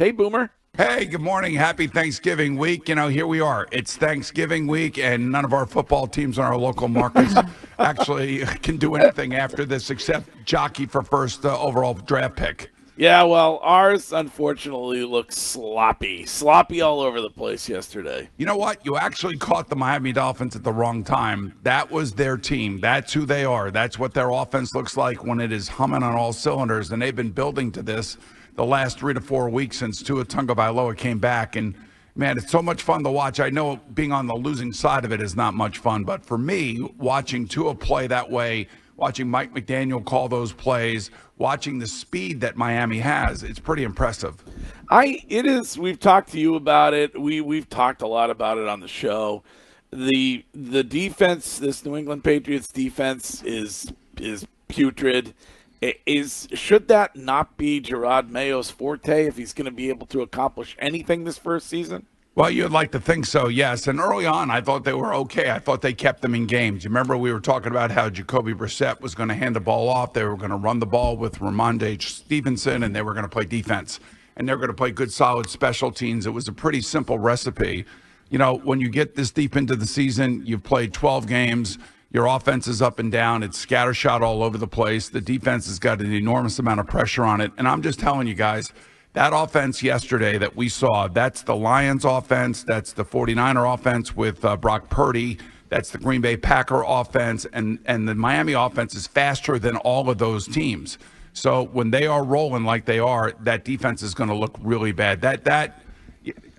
Hey, Boomer. Hey, good morning. Happy Thanksgiving week. Here we are. It's Thanksgiving week, and none of our football teams in our local markets actually can do anything after this except jockey for first overall draft pick. Yeah, well, ours unfortunately looks sloppy. Sloppy all over the place yesterday. You know what? You actually caught the Miami Dolphins at the wrong time. That was their team. That's who they are. That's what their offense looks like when it is humming on all cylinders, and they've been building to this the last 3 to 4 weeks since Tua Tagovailoa came back. And man, it's so much fun to watch. I know being on the losing side of it is not much fun, but for me, watching Tua play that way, watching Mike McDaniel call those plays, watching the speed that Miami has, it's pretty impressive. It is. We've talked to you about it. We've talked a lot about it on the show. The defense, this New England Patriots defense is putrid. Should that not be Gerard Mayo's forte if he's going to be able to accomplish anything this first season? Well, you'd like to think so, yes. And early on, I thought they were okay. I thought they kept them in games. You remember we were talking about how Jacoby Brissett was going to hand the ball off. They were going to run the ball with Ramondre Stevenson, and they were going to play defense. And they're going to play good, solid special teams. It was a pretty simple recipe. When you get this deep into the season, you've played 12 games. Your offense is up and down. It's scattershot all over the place. The defense has got an enormous amount of pressure on it. And I'm just telling you guys, that offense yesterday that we saw, that's the Lions offense. That's the 49er offense with Brock Purdy. That's the Green Bay Packer offense. And the Miami offense is faster than all of those teams. So when they are rolling like they are, that defense is going to look really bad.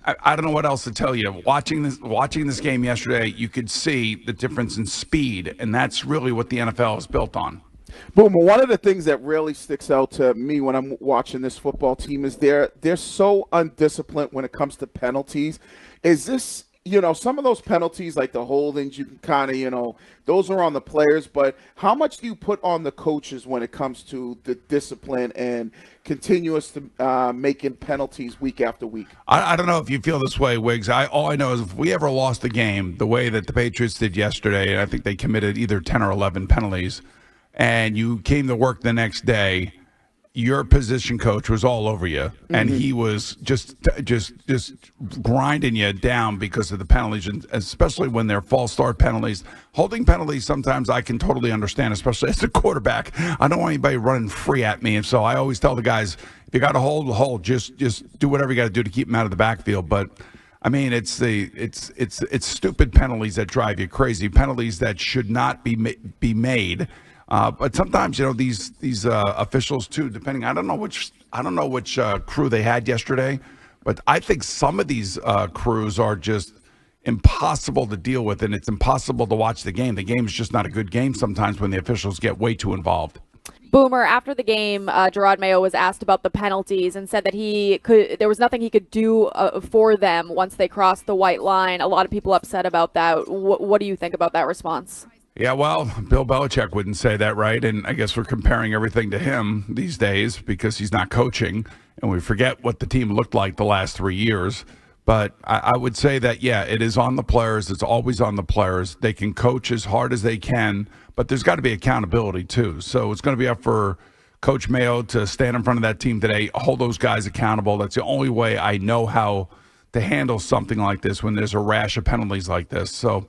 I don't know what else to tell you. Watching this game yesterday, you could see the difference in speed, and that's really what the NFL is built on. Boomer, one of the things that really sticks out to me when I'm watching this football team is they're so undisciplined when it comes to penalties. Is this, some of those penalties, like the holdings, you can kind of, those are on the players, but how much do you put on the coaches when it comes to the discipline and continuous making penalties week after week? I don't know if you feel this way, Wiggs. All I know is if we ever lost the game the way that the Patriots did yesterday, and I think they committed either 10 or 11 penalties, and you came to work the next day, your position coach was all over you, and he was just grinding you down because of the penalties, and especially when they're false start penalties. Holding penalties, sometimes I can totally understand, especially as a quarterback. I don't want anybody running free at me, and so I always tell the guys, if you got to hold, just do whatever you got to do to keep them out of the backfield. But I mean, it's stupid penalties that drive you crazy, penalties that should not be made. But sometimes, these officials too, depending, I don't know which crew they had yesterday, but I think some of these crews are just impossible to deal with, and it's impossible to watch the game. The game is just not a good game sometimes when the officials get way too involved. Boomer, after the game, Gerard Mayo was asked about the penalties and said that there was nothing he could do for them once they crossed the white line. A lot of people upset about that. What do you think about that response? Yeah, well, Bill Belichick wouldn't say that, right? And I guess we're comparing everything to him these days because he's not coaching, and we forget what the team looked like the last 3 years. But I would say that, yeah, it is on the players. It's always on the players. They can coach as hard as they can, but there's got to be accountability too. So it's going to be up for Coach Mayo to stand in front of that team today, hold those guys accountable. That's the only way I know how to handle something like this when there's a rash of penalties like this. So,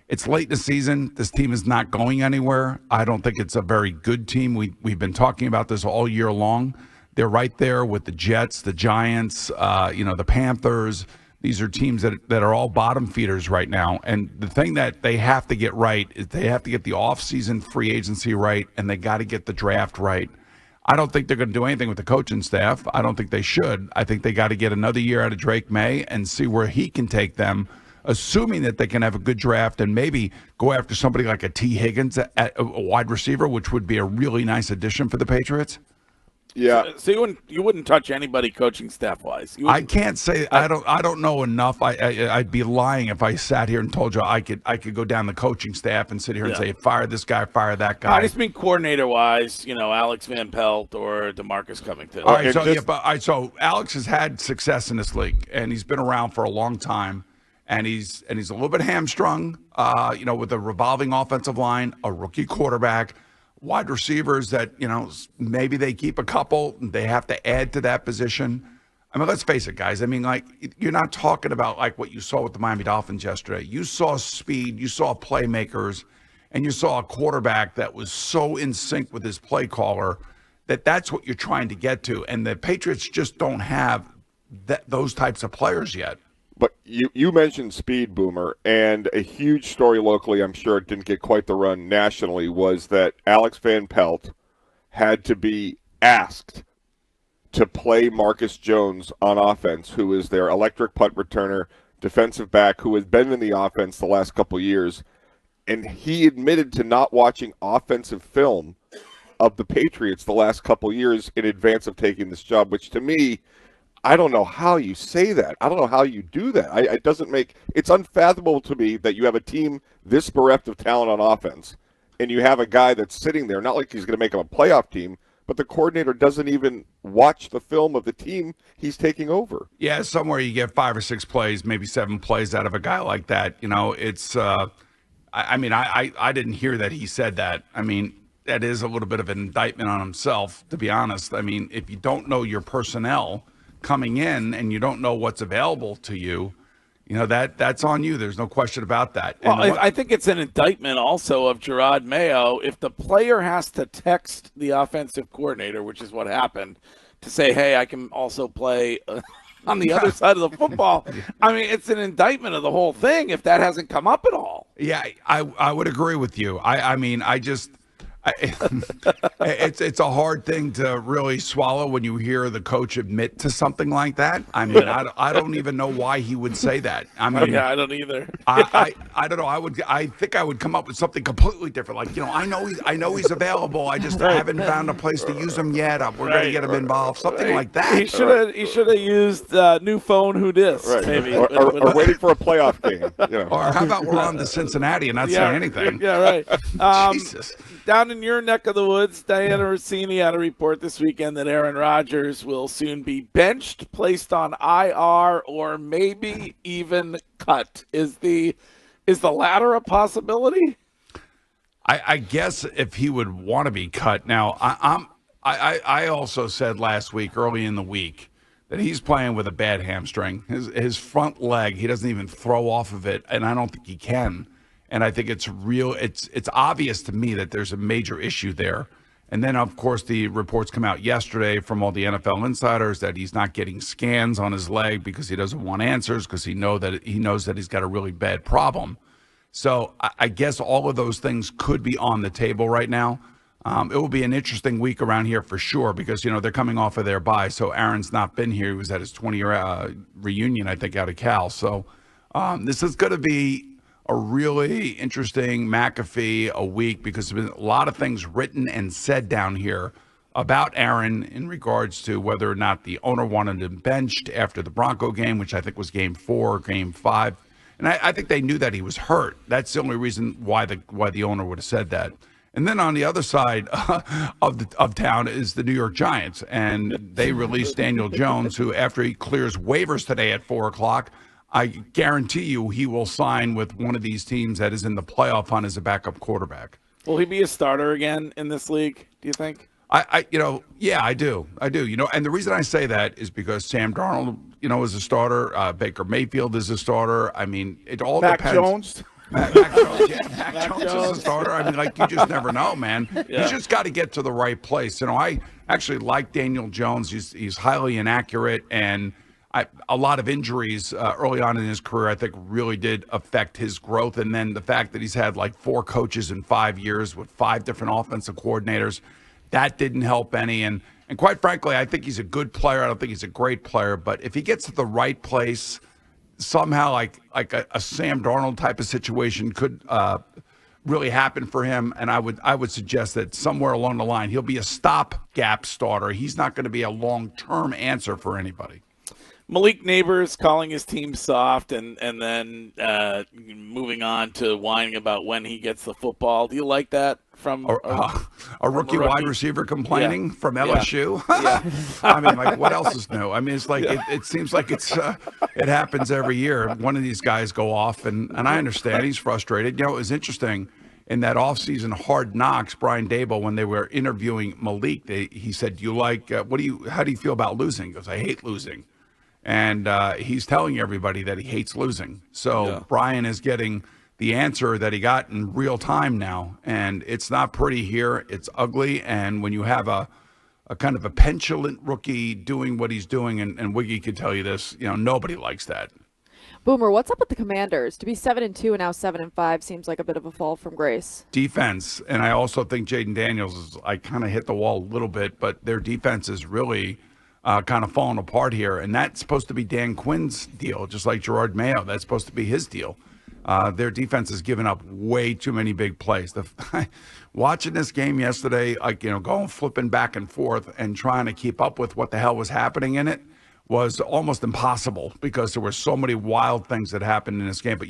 it's late in the season. This team is not going anywhere. I don't think it's a very good team. We've been talking about this all year long. They're right there with the Jets, the Giants, the Panthers. These are teams that are all bottom feeders right now. And the thing that they have to get right is they have to get the offseason free agency right, and they got to get the draft right. I don't think they're going to do anything with the coaching staff. I don't think they should. I think they got to get another year out of Drake May and see where he can take them, assuming that they can have a good draft and maybe go after somebody like a T. Higgins at a wide receiver, which would be a really nice addition for the Patriots. Yeah. So you wouldn't touch anybody coaching staff wise. I can't say I don't know enough. I'd be lying if I sat here and told you I could go down the coaching staff and sit here and say fire this guy, fire that guy. I just mean coordinator wise, Alex Van Pelt or DeMarcus Covington. All right, so Alex has had success in this league, and he's been around for a long time. And he's a little bit hamstrung, with a revolving offensive line, a rookie quarterback. wide receivers that, maybe they keep a couple, they have to add to that position. I mean, let's face it, guys. I mean, like, you're not talking about like what you saw with the Miami Dolphins yesterday. You saw speed, you saw playmakers, and you saw a quarterback that was so in sync with his play caller that's what you're trying to get to. And the Patriots just don't have those types of players yet. But you mentioned speed, Boomer, and a huge story locally, I'm sure it didn't get quite the run nationally, was that Alex Van Pelt had to be asked to play Marcus Jones on offense, who is their electric punt returner, defensive back, who has been in the offense the last couple of years. And he admitted to not watching offensive film of the Patriots the last couple of years in advance of taking this job, which to me, I don't know how you say that. I don't know how you do that. It's unfathomable to me that you have a team this bereft of talent on offense, and you have a guy that's sitting there, not like he's going to make him a playoff team, but the coordinator doesn't even watch the film of the team he's taking over. Yeah, somewhere you get 5 or 6 plays, maybe 7 plays out of a guy like that. It's, I didn't hear that he said that. I mean, that is a little bit of an indictment on himself, to be honest. I mean, if you don't know your personnel coming in and you don't know what's available to you, that's on you. There's no question about that. Well, I think it's an indictment also of Gerard Mayo. If the player has to text the offensive coordinator, which is what happened, to say, hey, I can also play on the other side of the football, I mean, it's an indictment of the whole thing if that hasn't come up at all. Yeah, I would agree with you. It's a hard thing to really swallow when you hear the coach admit to something like that. I mean, I don't even know why he would say that. I mean, yeah, I don't either. I don't know. I think I would come up with something completely different. Like, I know he's available. I just haven't found a place to use him yet. We're going to get him involved. Something like that. He should have used new phone who dis, maybe. Or waiting for a playoff game. Or how about we're on to Cincinnati and not say anything? Yeah, right. Jesus. Down in your neck of the woods, Diana Rossini had a report this weekend that Aaron Rodgers will soon be benched, placed on IR, or maybe even cut. Is the latter a possibility? I guess if he would want to be cut. Now, I also said last week, early in the week, that he's playing with a bad hamstring. His front leg, he doesn't even throw off of it, and I don't think he can. And I think it's obvious to me that there's a major issue there. And then, of course, the reports come out yesterday from all the NFL insiders that he's not getting scans on his leg because he doesn't want answers, because he knows that he's got a really bad problem. So I guess all of those things could be on the table right now. It will be an interesting week around here for sure, because, they're coming off of their bye. So Aaron's not been here. He was at his 20-year reunion, I think, out of Cal. So this is going to be a really interesting McAfee a week, because there's been a lot of things written and said down here about Aaron in regards to whether or not the owner wanted him benched after the Bronco game, which I think was game 4 or game 5. And I think they knew that he was hurt. That's the only reason why the owner would have said that. And then on the other side of town is the New York Giants, and they released Daniel Jones, who, after he clears waivers today at 4:00, I guarantee you he will sign with one of these teams that is in the playoff hunt as a backup quarterback. Will he be a starter again in this league, do you think? Yeah, I do. And the reason I say that is because Sam Darnold, is a starter. Baker Mayfield is a starter. I mean, it all depends. Jones. Mac Jones, Mac Jones is a starter. I mean, you just never know, man. Yeah. He's just got to get to the right place. I actually like Daniel Jones. He's highly inaccurate, and a lot of injuries early on in his career, I think, really did affect his growth. And then the fact that he's had 4 coaches in 5 years with 5 different offensive coordinators, that didn't help any. And quite frankly, I think he's a good player. I don't think he's a great player. But if he gets to the right place, somehow like a Sam Darnold type of situation could really happen for him. And I would suggest that somewhere along the line, he'll be a stopgap starter. He's not going to be a long-term answer for anybody. Malik Neighbors calling his team soft and then moving on to whining about when he gets the football. Do you like that from a rookie wide receiver complaining from LSU? Yeah. I mean, what else is new? I mean, it's it seems like it happens every year. One of these guys go off, and I understand he's frustrated. It was interesting. in that offseason Hard Knocks, Brian Dable, when they were interviewing Malik, he said, "Do you like how do you feel about losing?" He goes, "I hate losing," and he's telling everybody that he hates losing. So Brian is getting the answer that he got in real time now, and it's not pretty here. It's ugly, and when you have a kind of a petulant rookie doing what he's doing, and Wiggy could tell you this, nobody likes that. Boomer, what's up with the Commanders? To be 7-2 and now 7-5 seems like a bit of a fall from grace. Defense, and I also think Jaden Daniels I kind of hit the wall a little bit, but their defense is really kind of falling apart here, and that's supposed to be Dan Quinn's deal, just like Gerard Mayo. That's supposed to be his deal. Their defense has given up way too many big plays. Watching this game yesterday, going flipping back and forth and trying to keep up with what the hell was happening in it was almost impossible because there were so many wild things that happened in this game. But,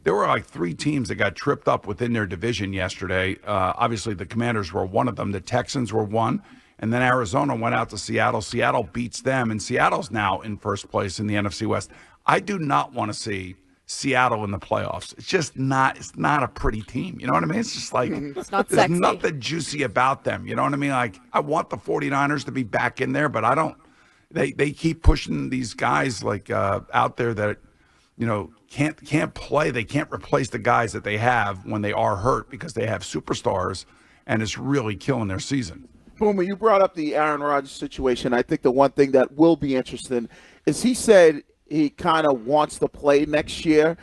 there were like 3 teams that got tripped up within their division yesterday. Obviously, the Commanders were one of them. The Texans were one. And then Arizona went out to Seattle. Seattle beats them, and Seattle's now in first place in the NFC West. I do not want to see Seattle in the playoffs. It's just not. It's not a pretty team. You know what I mean? It's just like it's not there's sexy. Nothing juicy about them. You know what I mean? Like I want the 49ers to be back in there, but I don't. They keep pushing these guys out there that can't play. They can't replace the guys that they have when they are hurt because they have superstars, and it's really killing their season. Boomer, you brought up the Aaron Rodgers situation. I think the one thing that will be interesting is he said he kind of wants to play next year.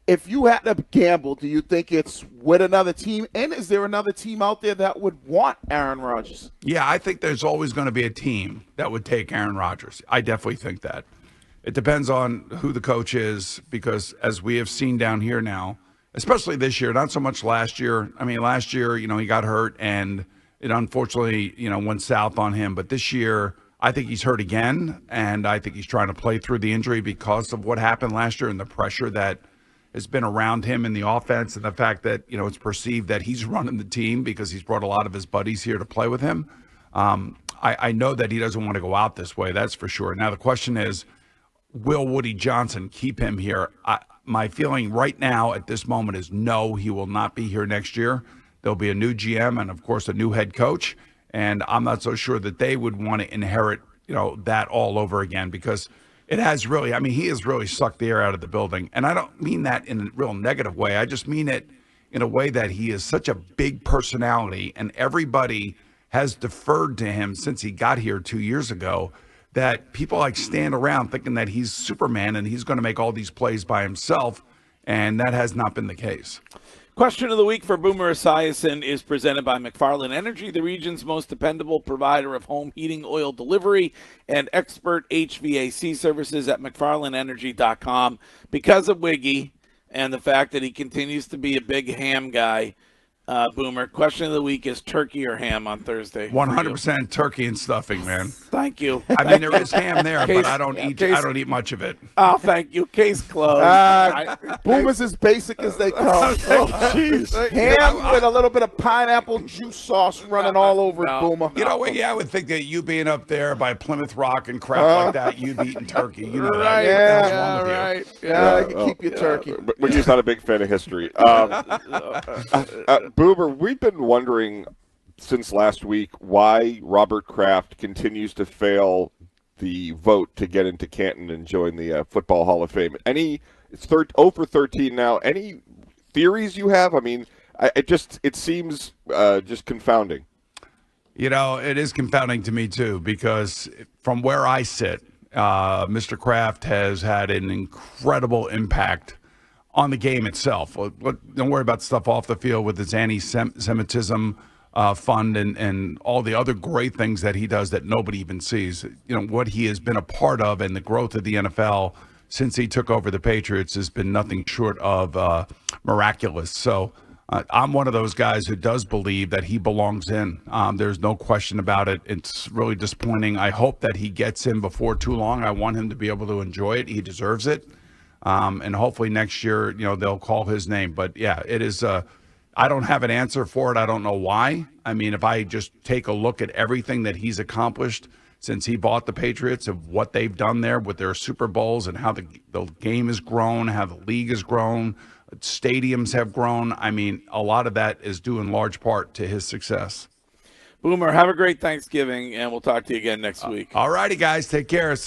If you had to gamble, do you think it's with another team? And is there another team out there that would want Aaron Rodgers? Yeah, I think there's always going to be a team that would take Aaron Rodgers. I definitely think that. It depends on who the coach is because as we have seen down here now, especially this year, not so much last year. I mean, last year, he got hurt and it unfortunately, went south on him. But this year, I think he's hurt again, and I think he's trying to play through the injury because of what happened last year and the pressure that has been around him in the offense and the fact that, it's perceived that he's running the team because he's brought a lot of his buddies here to play with him. I know that he doesn't want to go out this way, that's for sure. Now, the question is, will Woody Johnson keep him here? My feeling right now at this moment is no, he will not be here next year. There'll be a new GM and, of course, a new head coach. And I'm not so sure that they would want to inherit, that all over again because it has really, he has really sucked the air out of the building. And I don't mean that in a real negative way. I just mean it in a way that he is such a big personality and everybody has deferred to him since he got here 2 years ago that people stand around thinking that he's Superman and he's going to make all these plays by himself. And that has not been the case. Question of the week for Boomer Esiason is presented by McFarland Energy, the region's most dependable provider of home heating oil delivery and expert HVAC services at McFarlandEnergy.com. Because of Wiggy and the fact that he continues to be a big ham guy, Boomer, question of the week is turkey or ham on Thursday? 100% turkey and stuffing, man. Thank you. There is ham there, but I don't eat much of it. Oh, thank you. Case closed. Boomer's as basic as they come. Oh, jeez. Ham with a little bit of pineapple juice sauce running all over it, Boomer. I would think that you being up there by Plymouth Rock and crap like that, you'd be eating turkey. You know right. that. Right. Yeah, I can keep your turkey. But he's not a big fan of history. Boomer, we've been wondering since last week why Robert Kraft continues to fail the vote to get into Canton and join the Football Hall of Fame. It's 0 for 13 now. Any theories you have? It seems just confounding. It is confounding to me too because from where I sit, Mr. Kraft has had an incredible impact on the game itself. Don't worry about stuff off the field with his anti-Semitism fund and all the other great things that he does that nobody even sees. What he has been a part of and the growth of the NFL since he took over the Patriots has been nothing short of miraculous. So I'm one of those guys who does believe that he belongs in. There's no question about it. It's really disappointing. I hope that he gets in before too long. I want him to be able to enjoy it. He deserves it. And hopefully next year, they'll call his name. But, yeah, it is I don't have an answer for it. I don't know why. If I just take a look at everything that he's accomplished since he bought the Patriots of what they've done there with their Super Bowls and how the game has grown, how the league has grown, Stadiums have grown. I mean, a lot of that is due in large part to his success. Boomer, have a great Thanksgiving, and we'll talk to you again next week. All righty, guys. Take care. See